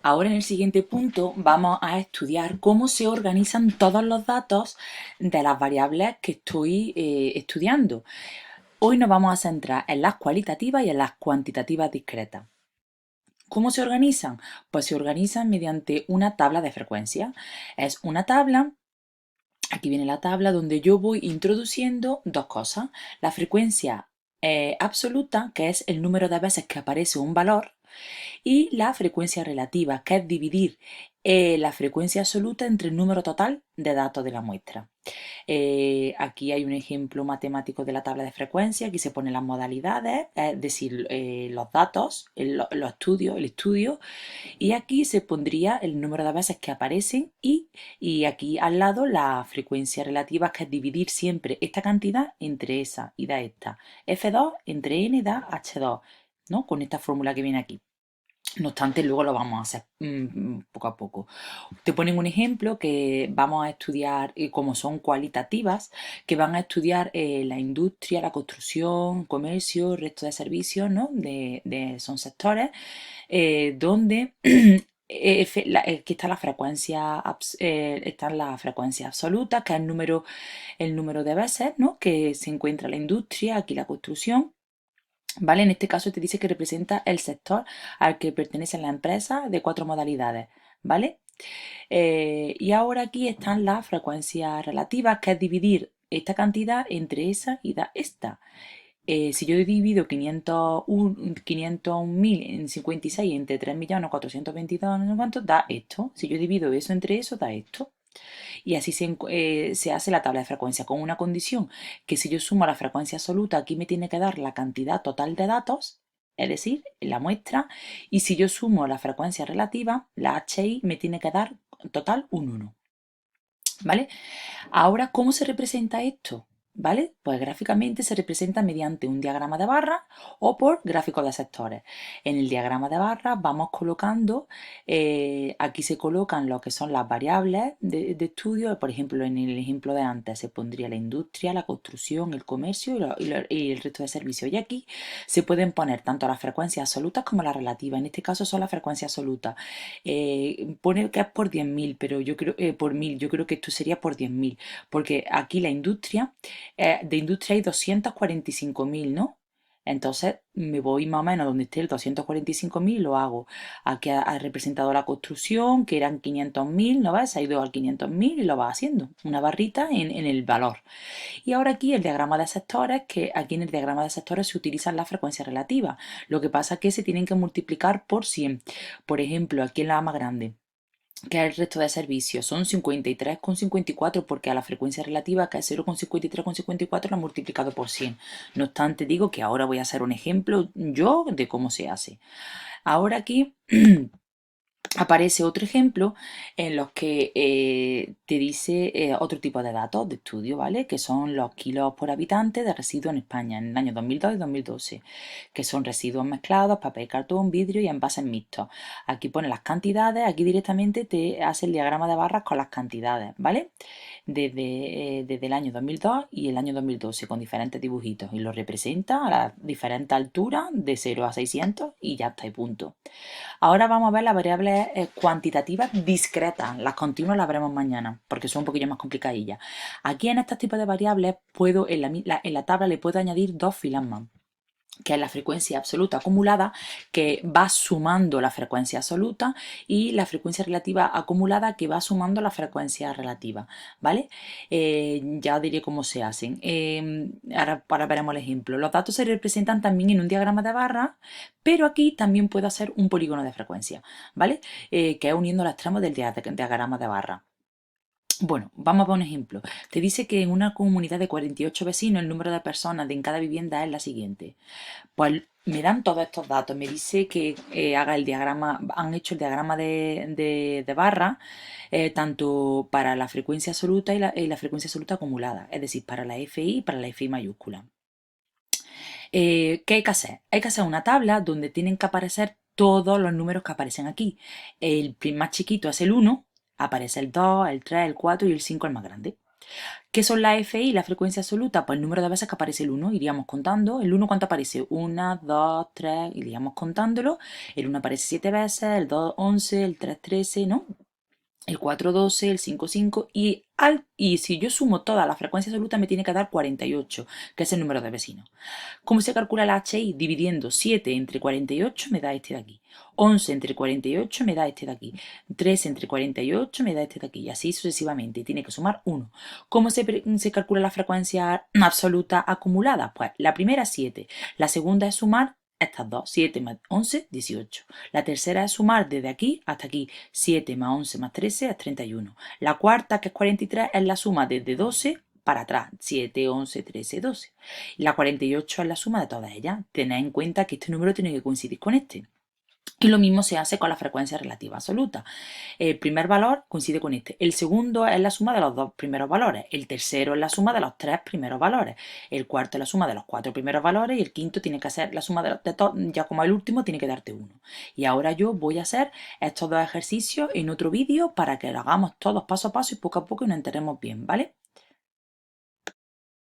Ahora en el siguiente punto vamos a estudiar cómo se organizan todos los datos de las variables que estoy estudiando. Hoy nos vamos a centrar en las cualitativas y en las cuantitativas discretas. ¿Cómo se organizan? Pues se organizan mediante una tabla de frecuencia. Es una tabla, aquí viene la tabla donde yo voy introduciendo dos cosas. La frecuencia absoluta, que es el número de veces que aparece un valor, y la frecuencia relativa, que es dividir la frecuencia absoluta entre el número total de datos de la muestra. Aquí hay un ejemplo matemático de la tabla de frecuencia, aquí se ponen las modalidades, es decir, los datos, el estudio, y aquí se pondría el número de veces que aparecen y aquí al lado la frecuencia relativa, que es dividir siempre esta cantidad entre esa y da esta. F2 entre N da H2, ¿no? Con esta fórmula que viene aquí. No obstante, luego lo vamos a hacer poco a poco. Te ponen un ejemplo que vamos a estudiar, como son cualitativas, que van a estudiar la industria, la construcción, comercio, el resto de servicios, ¿no? Son sectores donde aquí está la frecuencia, están las frecuencias absolutas, que es el número de veces, ¿no? Que se encuentra la industria, aquí la construcción. ¿Vale? En este caso te dice que representa el sector al que pertenece la empresa de 4 modalidades, ¿vale? Y ahora aquí están las frecuencias relativas, que es dividir esta cantidad entre esa y da esta. Si yo divido 501.000 en 56 entre 3.422.000, no sé cuánto, da esto. Si yo divido eso entre eso, da esto. Y así se hace la tabla de frecuencia con una condición, que si yo sumo la frecuencia absoluta, aquí me tiene que dar la cantidad total de datos, es decir, la muestra, y si yo sumo la frecuencia relativa, la HI me tiene que dar total un 1. ¿Vale? Ahora, ¿cómo se representa esto? ¿Vale? Pues gráficamente se representa mediante un diagrama de barras o por gráficos de sectores. En el diagrama de barras vamos colocando, aquí se colocan lo que son las variables de estudio. Por ejemplo, en el ejemplo de antes se pondría la industria, la construcción, el comercio y el resto de servicios. Y aquí se pueden poner tanto las frecuencias absolutas como las relativas. En este caso son las frecuencias absolutas. Pone que es por 10.000, pero yo creo, por 1000, yo creo que esto sería por 10.000, porque aquí la industria, de industria hay 245.000, ¿no? Entonces me voy más o menos donde esté el 245.000 y lo hago. Aquí ha representado la construcción, que eran 500.000, ¿no ves? Se ha ido al 500.000 y lo va haciendo, una barrita en el valor. Y ahora aquí el diagrama de sectores, que aquí en el diagrama de sectores se utilizan las frecuencias relativas. Lo que pasa es que se tienen que multiplicar por 100. Por ejemplo, aquí en la más grande, que es el resto de servicios, son 53,54, porque a la frecuencia relativa, que es 0,53,54, la he multiplicado por 100. No obstante, digo que ahora voy a hacer un ejemplo yo de cómo se hace. Ahora aquí aparece otro ejemplo en los que te dice otro tipo de datos de estudio, ¿vale? Que son los kilos por habitante de residuos en España en el año 2002 y 2012, que son residuos mezclados, papel, cartón, vidrio y envases mixtos. Aquí pone las cantidades, aquí directamente te hace el diagrama de barras con las cantidades, ¿vale? Desde el año 2002 y el año 2012, con diferentes dibujitos, y lo representa a las diferentes alturas de 0 a 600 y ya está, y punto. Ahora vamos a ver las variables cuantitativas discretas. Las continuas las veremos mañana, porque son un poquillo más complicadillas. Aquí en estos tipos de variables puedo, en la tabla le puedo añadir dos filas más, que es la frecuencia absoluta acumulada, que va sumando la frecuencia absoluta, y la frecuencia relativa acumulada, que va sumando la frecuencia relativa, ¿vale? Ya os diré cómo se hacen. Ahora veremos el ejemplo. Los datos se representan también en un diagrama de barras, pero aquí también puedo hacer un polígono de frecuencia, ¿vale? Que es uniendo los extremos del diagrama de barra. Bueno, vamos a ver un ejemplo. Te dice que en una comunidad de 48 vecinos el número de personas en cada vivienda es la siguiente. Pues me dan todos estos datos. Me dice que haga el diagrama, han hecho el diagrama de barra, tanto para la frecuencia absoluta y la frecuencia absoluta acumulada, es decir, para la FI y para la FI mayúscula. ¿Qué hay que hacer? Hay que hacer una tabla donde tienen que aparecer todos los números que aparecen aquí. El más chiquito es el 1, aparece el 2, el 3, el 4 y el 5 el más grande. ¿Qué son las FI, la frecuencia absoluta? Pues el número de veces que aparece el 1, iríamos contando. ¿El 1 cuánto aparece? 1, 2, 3, iríamos contándolo. El 1 aparece 7 veces, el 2, 11, el 3, 13, ¿no? El 4, 12, el 5, 5 y si yo sumo toda la frecuencia absoluta me tiene que dar 48, que es el número de vecinos. ¿Cómo se calcula la HI? Dividiendo 7 entre 48 me da este de aquí. 11 entre 48 me da este de aquí. 3 entre 48 me da este de aquí. Y así sucesivamente. Tiene que sumar 1. ¿Cómo se calcula la frecuencia absoluta acumulada? Pues la primera es 7. La segunda es sumar estas dos. 7 más 11, 18. La tercera es sumar desde aquí hasta aquí. 7 más 11 más 13 es 31. La cuarta, que es 43, es la suma desde 12 para atrás. 7, 11, 13, 12. La 48 es la suma de todas ellas. Tened en cuenta que este número tiene que coincidir con este. Y lo mismo se hace con la frecuencia relativa absoluta. El primer valor coincide con este. El segundo es la suma de los dos primeros valores. El tercero es la suma de los tres primeros valores. El cuarto es la suma de los cuatro primeros valores. Y el quinto tiene que ser la suma de todos. Ya como el último tiene que darte uno. Y ahora yo voy a hacer estos dos ejercicios en otro vídeo para que lo hagamos todos paso a paso y poco a poco y nos enteremos bien, ¿vale?